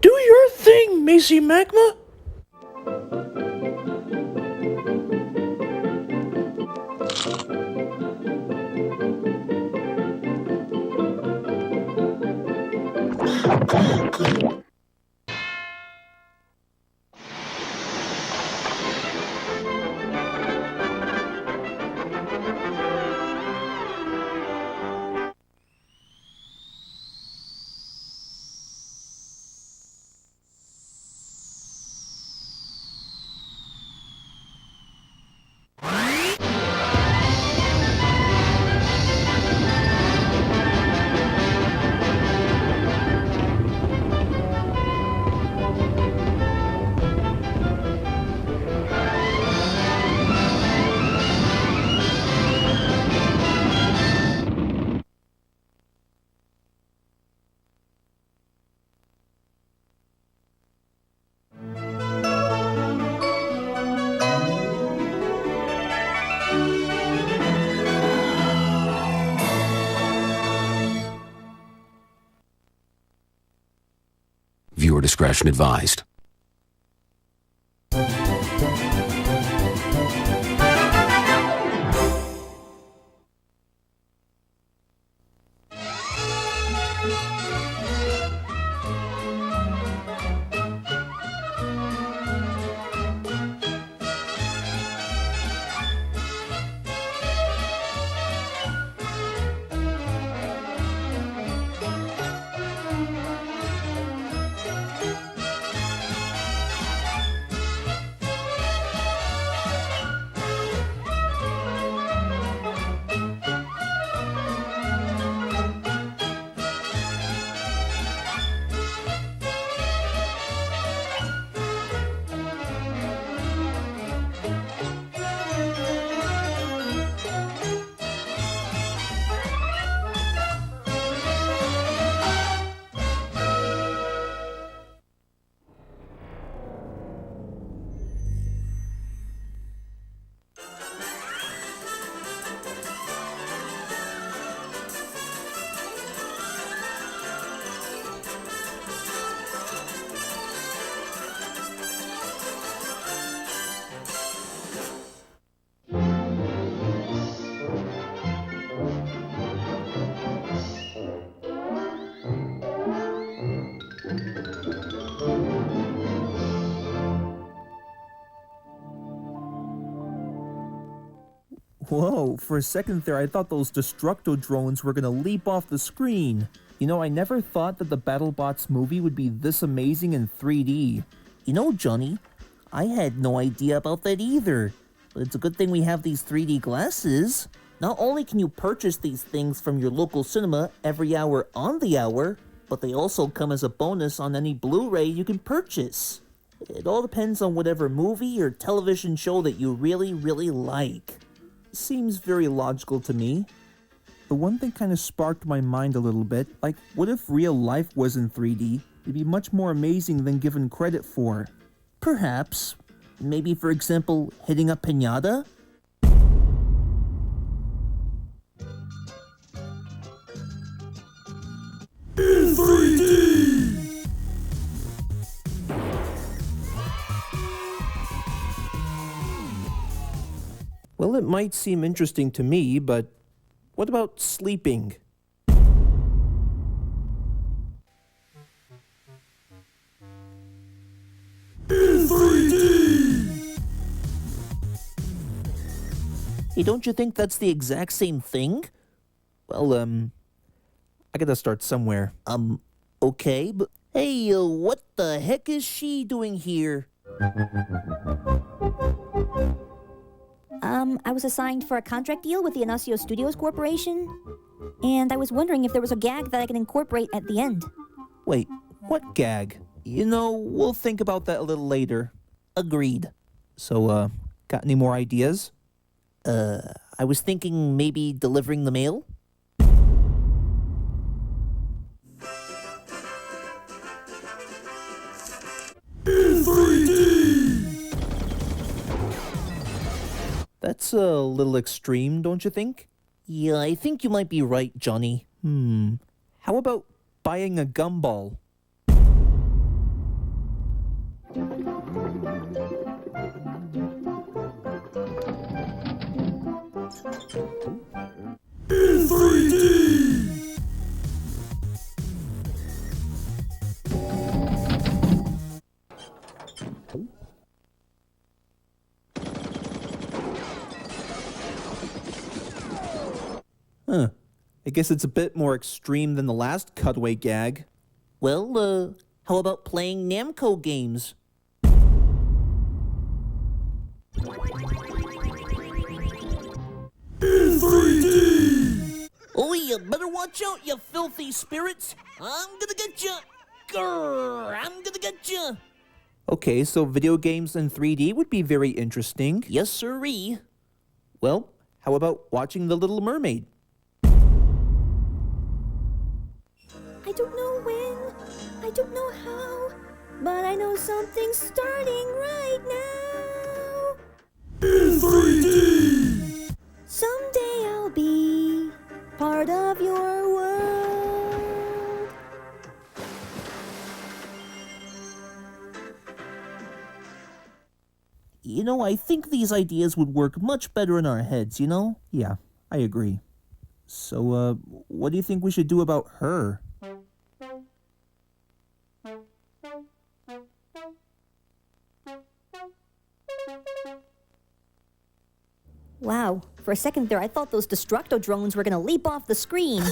Do your thing, Macy Magma! Viewer discretion advised. Whoa, for a second there I thought those Destructo drones were gonna leap off the screen. You know, I never thought that the BattleBots movie would be this amazing in 3D. You know, Johnny, I had no idea about that either. But it's a good thing we have these 3D glasses. Not only can you purchase these things from your local cinema every hour on the hour, but they also come as a bonus on any Blu-ray you can purchase. It all depends on whatever movie or television show that you really, really like. Seems very logical to me. The one thing kind of sparked my mind a little bit, like what if real life was in 3D? It'd be much more amazing than given credit for. Perhaps. Maybe, for example, hitting a piñata? In 3D! Well, it might seem interesting to me, but what about sleeping? In 3D! Hey, don't you think that's the exact same thing? Well, I gotta start somewhere. Okay, but... Hey, what the heck is she doing here? I was assigned for a contract deal with the Anasio Studios Corporation, and I was wondering if there was a gag that I could incorporate at the end. Wait, what gag? You know, we'll think about that a little later. Agreed. So, got any more ideas? I was thinking maybe delivering the mail? In 3D! That's a little extreme, don't you think? Yeah, I think you might be right, Johnny. How about buying a gumball? In 3D! I guess it's a bit more extreme than the last cutaway gag. Well, how about playing Namco games? In 3D! Oh, you better watch out, you filthy spirits! I'm gonna get you! Grrr, I'm gonna get you! Okay, so video games in 3D would be very interesting. Yes, sirree. Well, how about watching The Little Mermaid? I don't know when, I don't know how, but I know something's starting right now. In 3D! Someday I'll be part of your world. You know, I think these ideas would work much better in our heads, you know? Yeah, I agree. So, what do you think we should do about her? Wow, for a second there I thought those Destructo drones were gonna leap off the screen.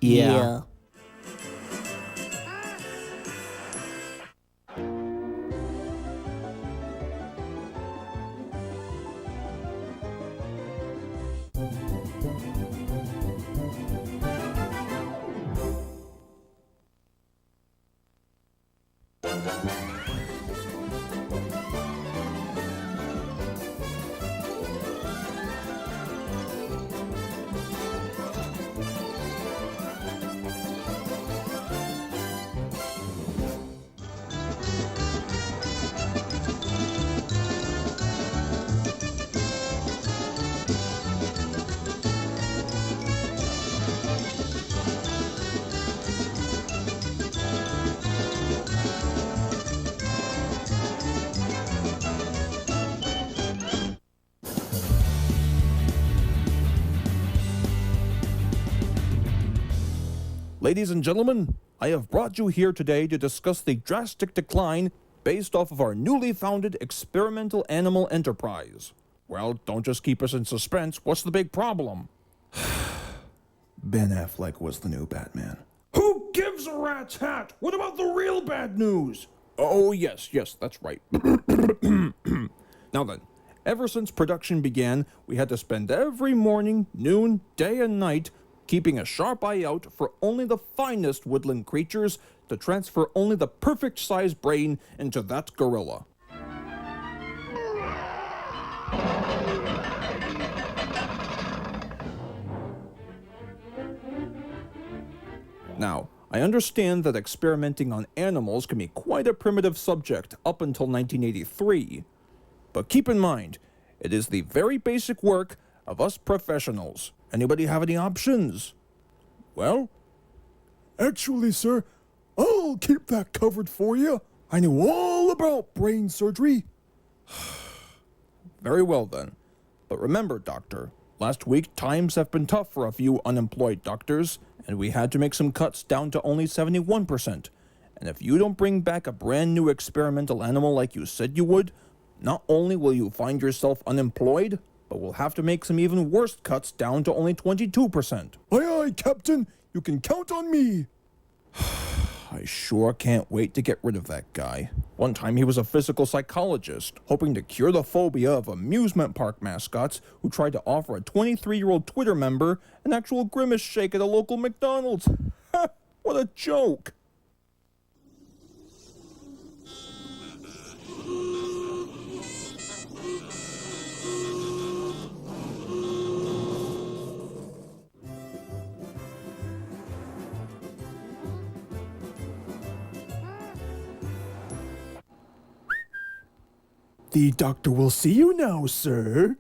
Yeah. Ladies and gentlemen, I have brought you here today to discuss the drastic decline based off of our newly founded experimental animal enterprise. Well, don't just keep us in suspense. What's the big problem? Ben Affleck was the new Batman. Who gives a rat's hat? What about the real bad news? Oh, yes, that's right. Now then, ever since production began, we had to spend every morning, noon, day, and night keeping a sharp eye out for only the finest woodland creatures to transfer only the perfect sized brain into that gorilla. Now, I understand that experimenting on animals can be quite a primitive subject up until 1983. But keep in mind, it is the very basic work of us professionals. Anybody have any options? Well? Actually, sir, I'll keep that covered for you. I know all about brain surgery. Very well then. But remember, Doctor, last week times have been tough for a few unemployed doctors, and we had to make some cuts down to only 71%. And if you don't bring back a brand new experimental animal like you said you would, not only will you find yourself unemployed, but we'll have to make some even worse cuts down to only 22%. Aye, aye, Captain. You can count on me. I sure can't wait to get rid of that guy. One time he was a physical psychologist, hoping to cure the phobia of amusement park mascots who tried to offer a 23-year-old Twitter member an actual grimace shake at a local McDonald's. What a joke! The doctor will see you now, sir.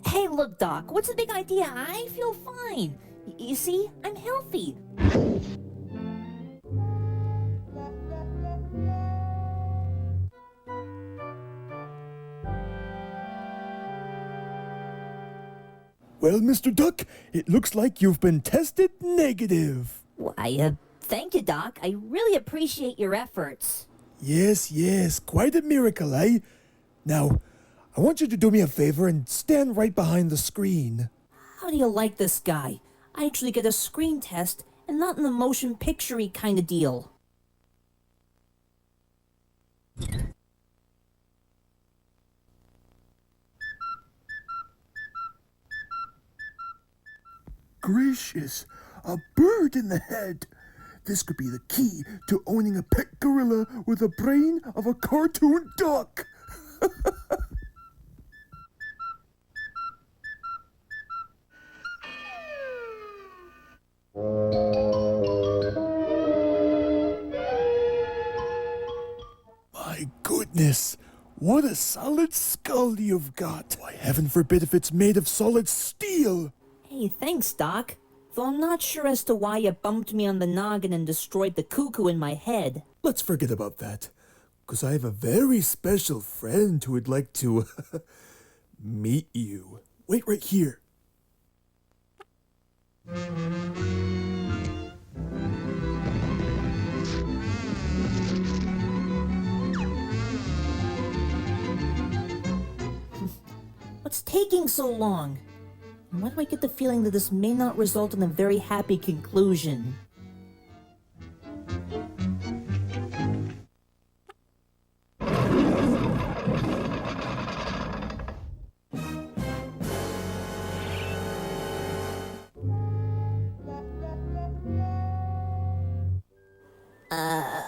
Hey, look, Doc, what's the big idea? I feel fine. You see, I'm healthy. Well, Mr. Duck, it looks like you've been tested negative. Why, thank you, Doc. I really appreciate your efforts. Yes, quite a miracle, eh? Now, I want you to do me a favor and stand right behind the screen. How do you like this guy? I actually get a screen test and not in the motion picture-y kind of deal. Gracious, a bird in the head. This could be the key to owning a pet gorilla with a brain of a cartoon duck. My goodness, what a solid skull you've got. Why, heaven forbid if it's made of solid steel. Hey, thanks, Doc. Though I'm not sure as to why you bumped me on the noggin and destroyed the cuckoo in my head. Let's forget about that, because I have a very special friend who would like to meet you. Wait right here. What's taking so long? And why do I get the feeling that this may not result in a very happy conclusion?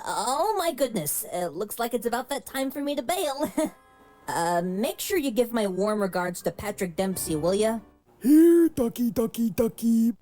Oh my goodness. Looks like it's about that time for me to bail. Make sure you give my warm regards to Patrick Dempsey, will ya? Here, ducky, ducky, ducky.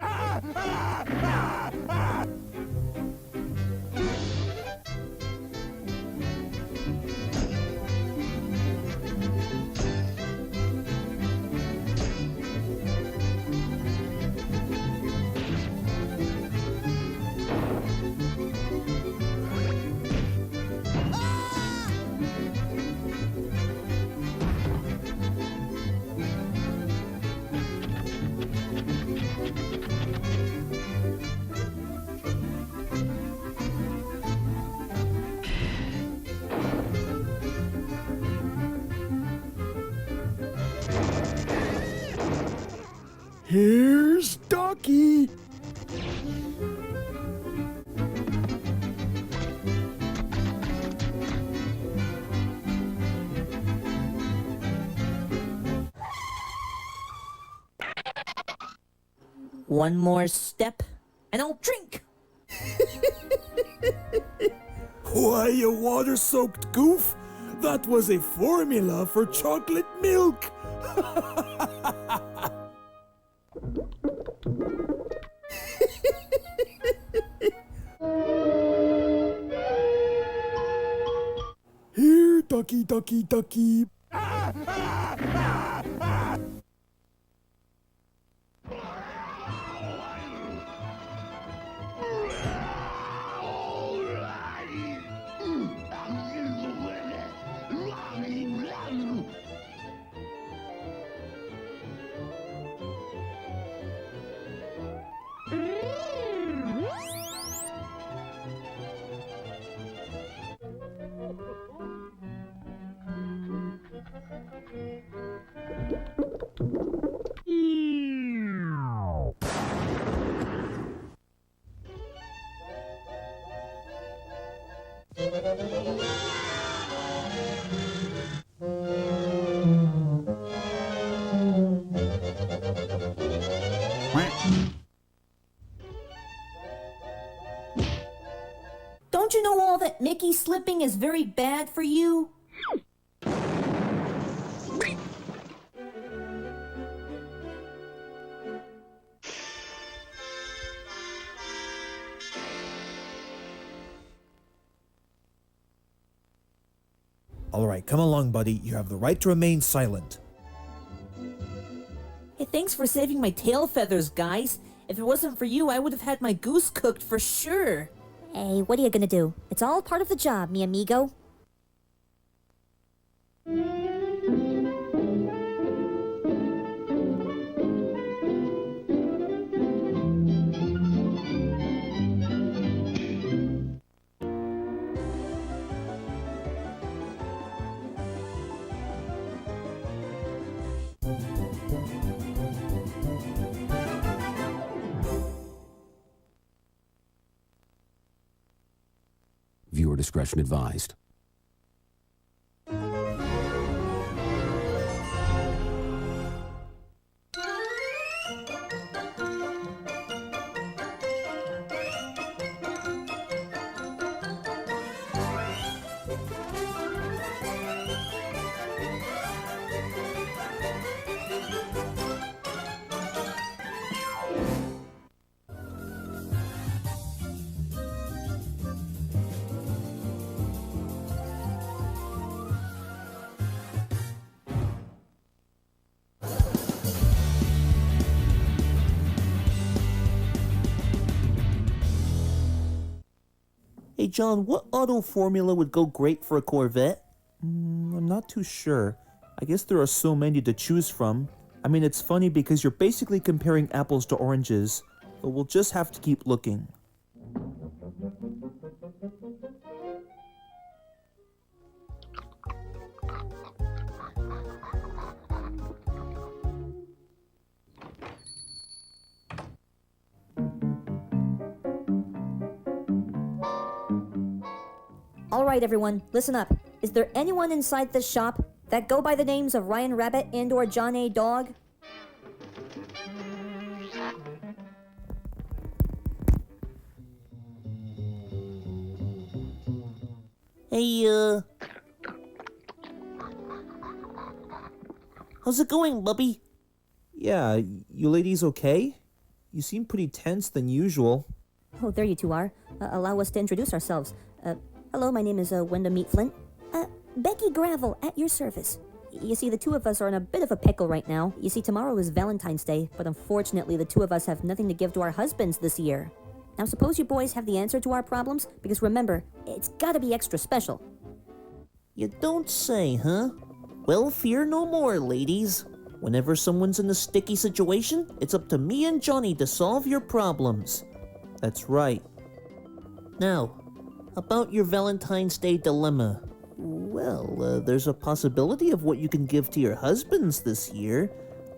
Here's Ducky. One more step, and I'll drink. Why, you water-soaked goof? That was a formula for chocolate milk. Here, ducky, ducky, ducky. Don't you know all that Mickey slipping is very bad for you? Alright, come along, buddy. You have the right to remain silent. Hey, thanks for saving my tail feathers, guys. If it wasn't for you, I would have had my goose cooked for sure. Hey, what are you gonna do? It's all part of the job, mi amigo. Viewer discretion advised. Hey, John, what auto formula would go great for a Corvette? I'm not too sure. I guess there are so many to choose from. I mean, it's funny because you're basically comparing apples to oranges, but we'll just have to keep looking. All right, everyone, listen up. Is there anyone inside this shop that go by the names of Ryan Rabbit and or John A. Dog? Hey, how's it going, Bubby? Yeah, you ladies okay? You seem pretty tense than usual. Oh, there you two are. Allow us to introduce ourselves. Hello, my name is Wenda Meatflint. Becky Gravel, at your service. You see, the two of us are in a bit of a pickle right now. You see, tomorrow is Valentine's Day, but unfortunately the two of us have nothing to give to our husbands this year. Now, suppose you boys have the answer to our problems, because remember, it's gotta be extra special. You don't say, huh? Well, fear no more, ladies. Whenever someone's in a sticky situation, it's up to me and Johnny to solve your problems. That's right. Now, about your Valentine's Day dilemma. Well, there's a possibility of what you can give to your husbands this year.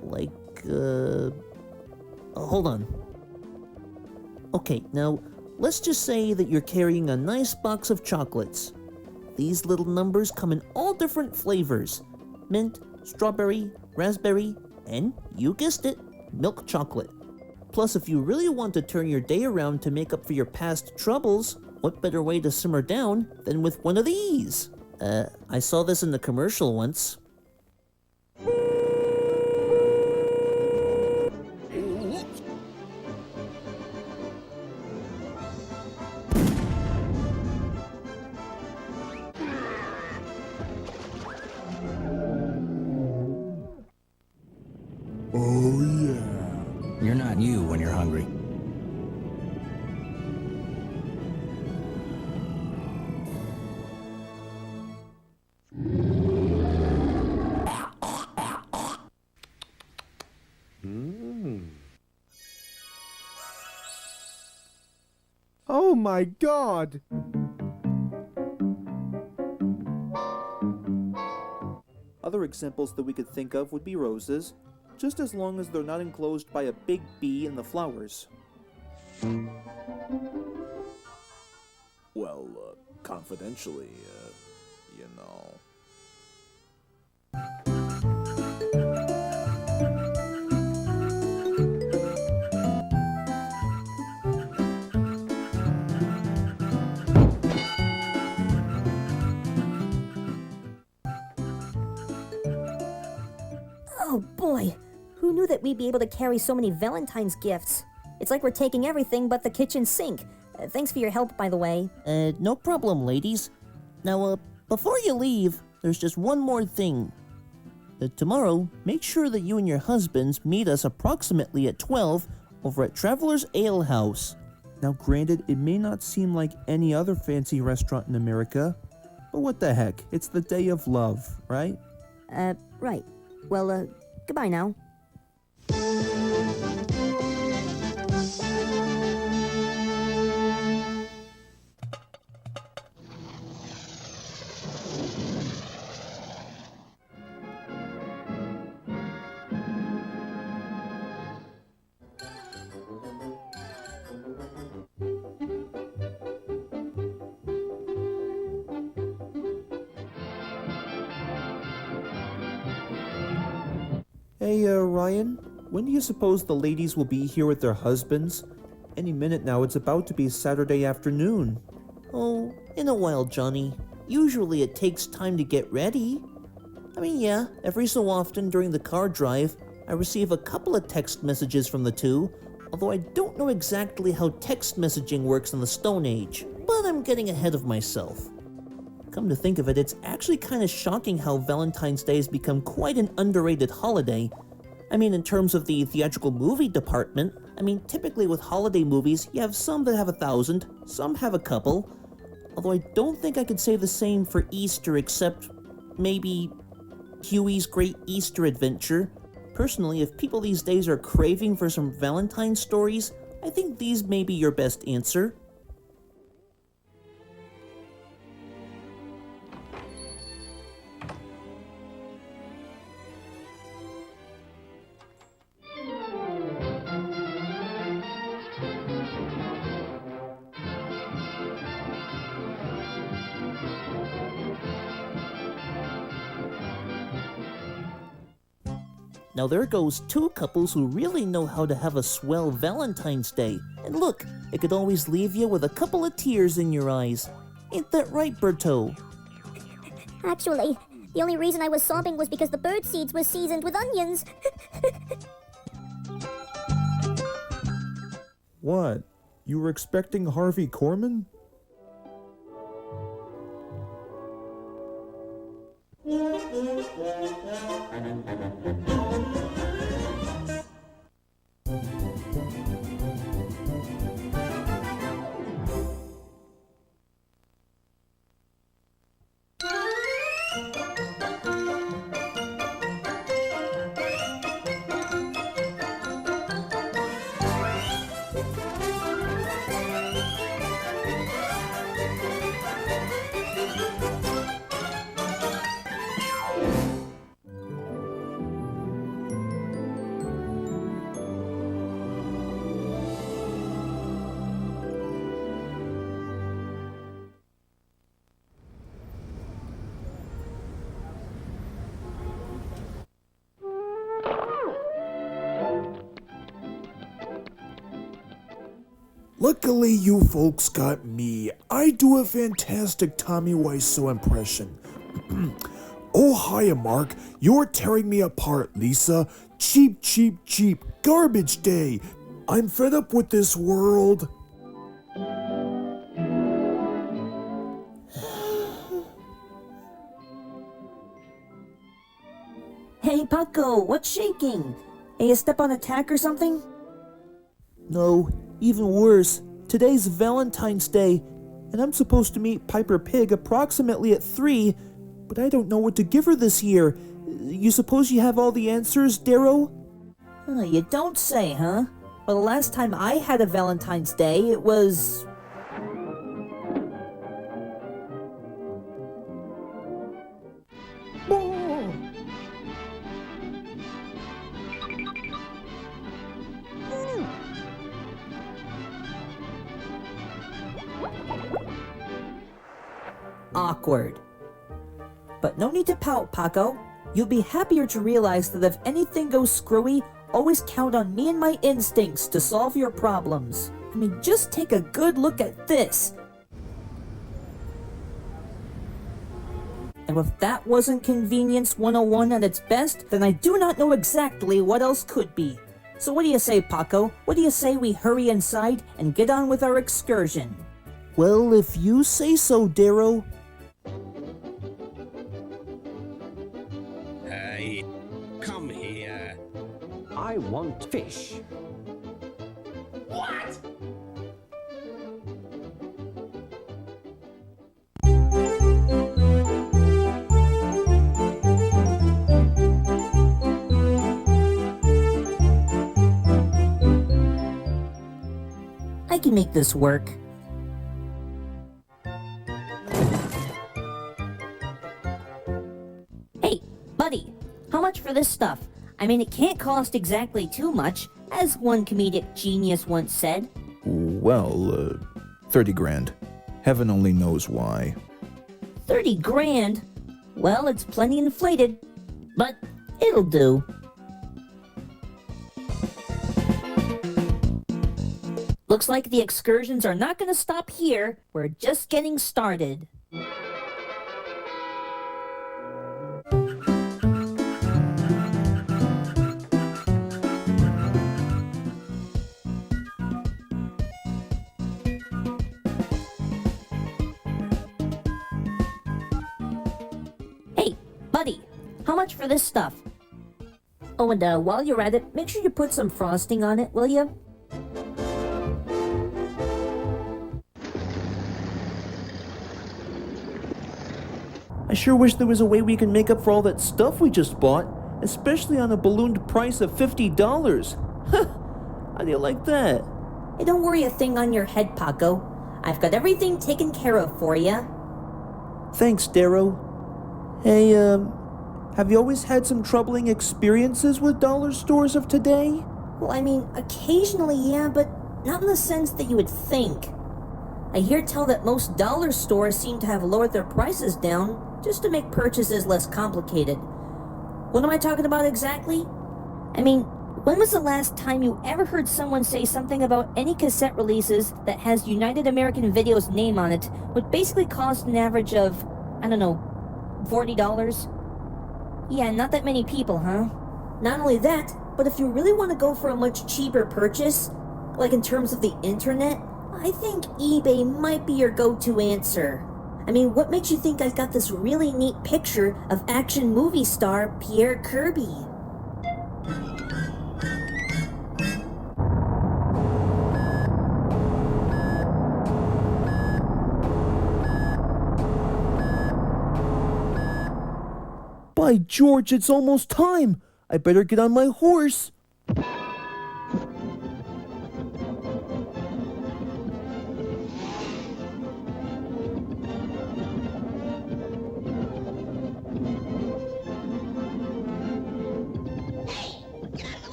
Like, hold on. Okay, now, let's just say that you're carrying a nice box of chocolates. These little numbers come in all different flavors. Mint, strawberry, raspberry, and, you guessed it, milk chocolate. Plus, if you really want to turn your day around to make up for your past troubles, what better way to simmer down than with one of these? I saw this in the commercial once. Oh, yeah. You're not you when you're hungry. Oh my God! Other examples that we could think of would be roses, just as long as they're not enclosed by a big bee and the flowers. Well, confidentially, you know. Oh boy, who knew that we'd be able to carry so many Valentine's gifts? It's like we're taking everything but the kitchen sink. Thanks for your help, by the way. No problem, ladies. Now, before you leave, there's just one more thing. Tomorrow, make sure that you and your husbands meet us approximately at 12 over at Traveler's Ale House. Now, granted, it may not seem like any other fancy restaurant in America, but what the heck? It's the day of love, right? Right. Well, goodbye now. Hey, Ryan, when do you suppose the ladies will be here with their husbands? Any minute now, it's about to be Saturday afternoon. Oh, in a while, Johnny. Usually it takes time to get ready. I mean, yeah, every so often during the car drive, I receive a couple of text messages from the two, although I don't know exactly how text messaging works in the Stone Age, but I'm getting ahead of myself. Come to think of it, it's actually kind of shocking how Valentine's Day has become quite an underrated holiday. I mean, in terms of the theatrical movie department, typically with holiday movies, you have some that have 1,000, some have a couple. Although I don't think I could say the same for Easter, except maybe Huey's Great Easter Adventure. Personally, if people these days are craving for some Valentine stories, I think these may be your best answer. Now there goes two couples who really know how to have a swell Valentine's Day. And look, it could always leave you with a couple of tears in your eyes. Ain't that right, Berto? Actually, the only reason I was sobbing was because the bird seeds were seasoned with onions. What? You were expecting Harvey Korman? Luckily, you folks got me. I do a fantastic Tommy Wiseau impression. Oh, hiya, Mark. You're tearing me apart, Lisa. Cheap, cheap, cheap. Garbage day. I'm fed up with this world. Hey, Paco, what's shaking? Hey, you step on a tack or something? No, even worse. Today's Valentine's Day, and I'm supposed to meet Piper Pig approximately at 3, but I don't know what to give her this year. You suppose you have all the answers, Darrow? You don't say, huh? Well, the last time I had a Valentine's Day, it was... awkward. But no need to pout, Paco. You'll be happier to realize that if anything goes screwy, always count on me and my instincts to solve your problems. I mean, just take a good look at this. And if that wasn't Convenience 101 at its best, then I do not know exactly what else could be. So what do you say, Paco? What do you say we hurry inside and get on with our excursion? Well, if you say so, Darrow. Hey, come here. I want fish. What? I can make this work. Hey, buddy, how much for this stuff? I mean, it can't cost exactly too much, as one comedic genius once said. Well, 30 grand. Heaven only knows why. 30 grand? Well, it's plenty inflated, but it'll do. Looks like the excursions are not going to stop here. We're just getting started. Hey, buddy, how much for this stuff? Oh, and while you're at it, make sure you put some frosting on it, will you? I sure wish there was a way we can make up for all that stuff we just bought, especially on a ballooned price of $50. How do you like that? Hey, don't worry a thing on your head, Paco. I've got everything taken care of for you. Thanks, Darrow. Hey, have you always had some troubling experiences with dollar stores of today? Well, I mean, occasionally, yeah, but not in the sense that you would think. I hear tell that most dollar stores seem to have lowered their prices down just to make purchases less complicated. What am I talking about exactly? I mean, when was the last time you ever heard someone say something about any cassette releases that has United American Video's name on it would basically cost an average of, I don't know, $40? Yeah, not that many people, huh? Not only that, but if you really want to go for a much cheaper purchase, like in terms of the internet, I think eBay might be your go-to answer. I mean, what makes you think I got this really neat picture of action movie star Pierre Kirby? By George, it's almost time. I better get on my horse.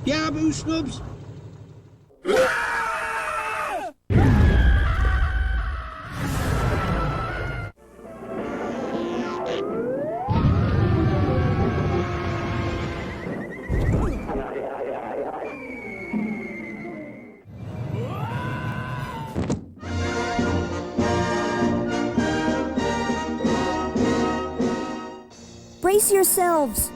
Yeah, boo snubs. Brace yourselves.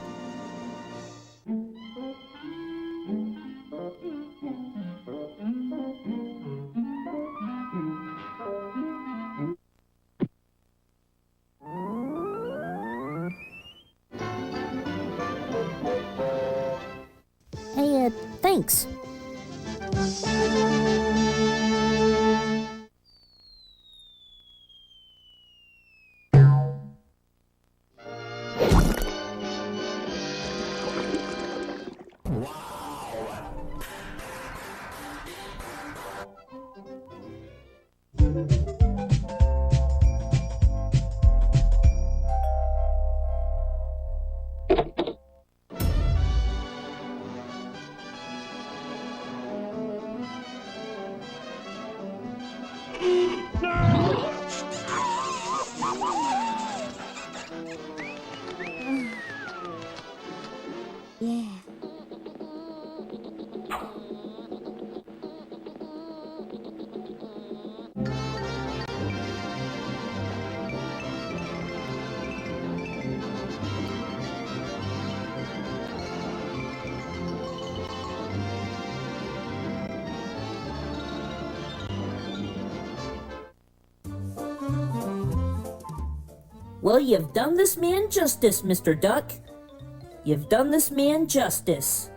Hey, thanks. Yeah. Well, you've done this man justice, Mr. Duck. You've done this man justice.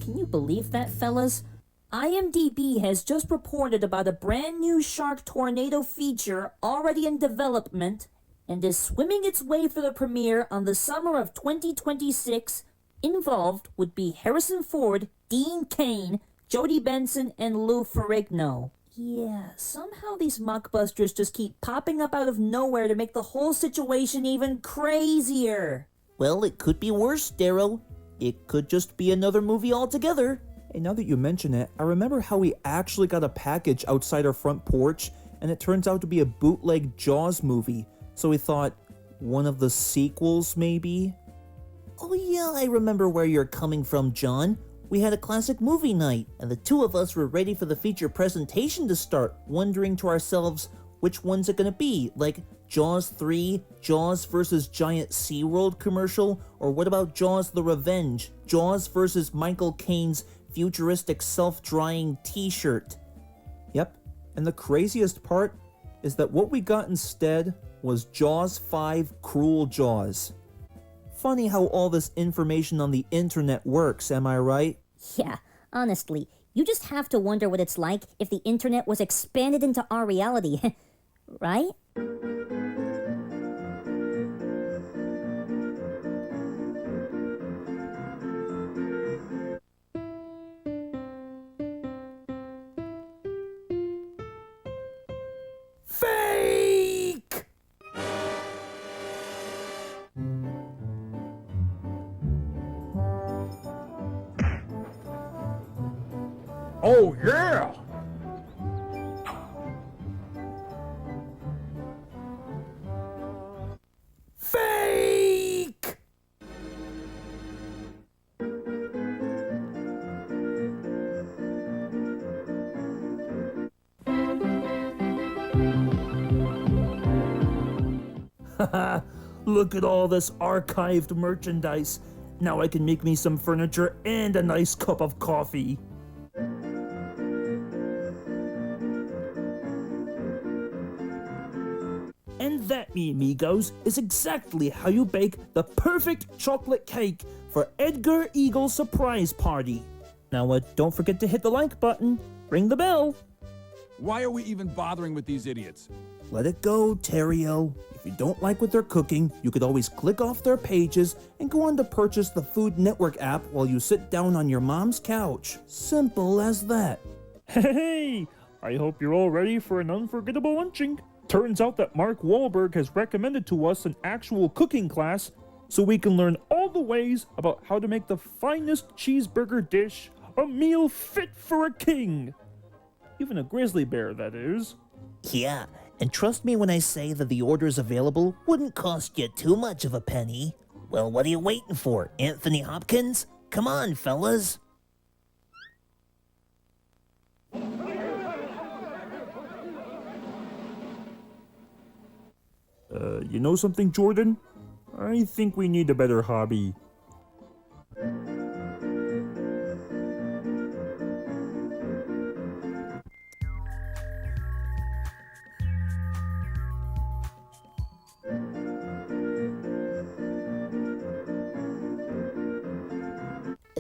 Can you believe that, fellas? IMDb has just reported about a brand new shark tornado feature already in development and is swimming its way for the premiere on the summer of 2026. Involved would be Harrison Ford, Dean Cain, Jodie Benson, and Lou Ferrigno. Yeah, somehow these mockbusters just keep popping up out of nowhere to make the whole situation even crazier. Well, it could be worse, Darrow. It could just be another movie altogether. Hey, now that you mention it, I remember how we actually got a package outside our front porch, and it turns out to be a bootleg Jaws movie. So we thought, one of the sequels, maybe? Oh yeah, I remember where you're coming from, John. We had a classic movie night, and the two of us were ready for the feature presentation to start, wondering to ourselves, which one's it gonna be? Like Jaws 3, Jaws vs. Giant SeaWorld commercial, or what about Jaws the Revenge? Jaws vs. Michael Caine's futuristic self-drying t-shirt. Yep, and the craziest part is that what we got instead was Jaws 5 Cruel Jaws. Funny how all this information on the internet works, am I right? Yeah, honestly, you just have to wonder what it's like if the internet was expanded into our reality, right? Fake! Oh, yeah! Fake! Haha, look at all this archived merchandise. Now I can make me some furniture and a nice cup of coffee. And that, me amigos, is exactly how you bake the perfect chocolate cake for Edgar Eagle's surprise party. Now, don't forget to hit the like button, ring the bell. Why are we even bothering with these idiots? Let it go, Terrio. If you don't like what they're cooking, you could always click off their pages and go on to purchase the Food Network app while you sit down on your mom's couch. Simple as that. Hey, I hope you're all ready for an unforgettable lunching. Turns out that Mark Wahlberg has recommended to us an actual cooking class so we can learn all the ways about how to make the finest cheeseburger dish, a meal fit for a king. Even a grizzly bear, that is. Yeah, and trust me when I say that the orders available wouldn't cost you too much of a penny. Well, what are you waiting for, Anthony Hopkins? Come on, fellas. You know something, Jordan? I think we need a better hobby.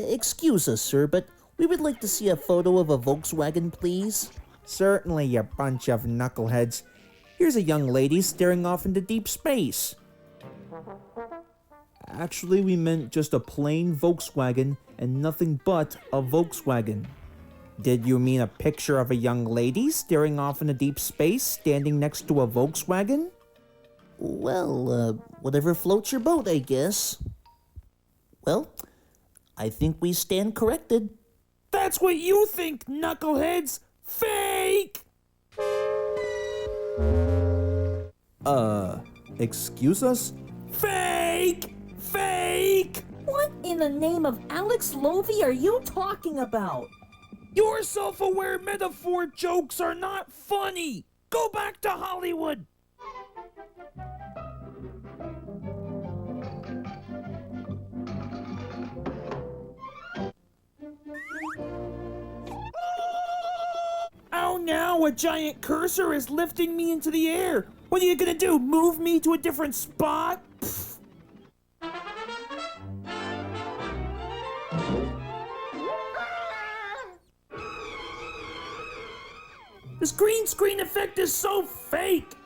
Excuse us, sir, but we would like to see a photo of a Volkswagen, please. Certainly, you bunch of knuckleheads. Here's a young lady staring off into deep space. Actually, we meant just a plain Volkswagen and nothing but a Volkswagen. Did you mean a picture of a young lady staring off into deep space standing next to a Volkswagen? Well, whatever floats your boat, I guess. Well, I think we stand corrected. That's what you think, knuckleheads! Fake! Excuse us? Fake! Fake! What in the name of Alex Lovey are you talking about? Your self-aware metaphor jokes are not funny! Go back to Hollywood! Oh, now a giant cursor is lifting me into the air. What are you gonna do? Move me to a different spot? Pfft. This green screen effect is so fake.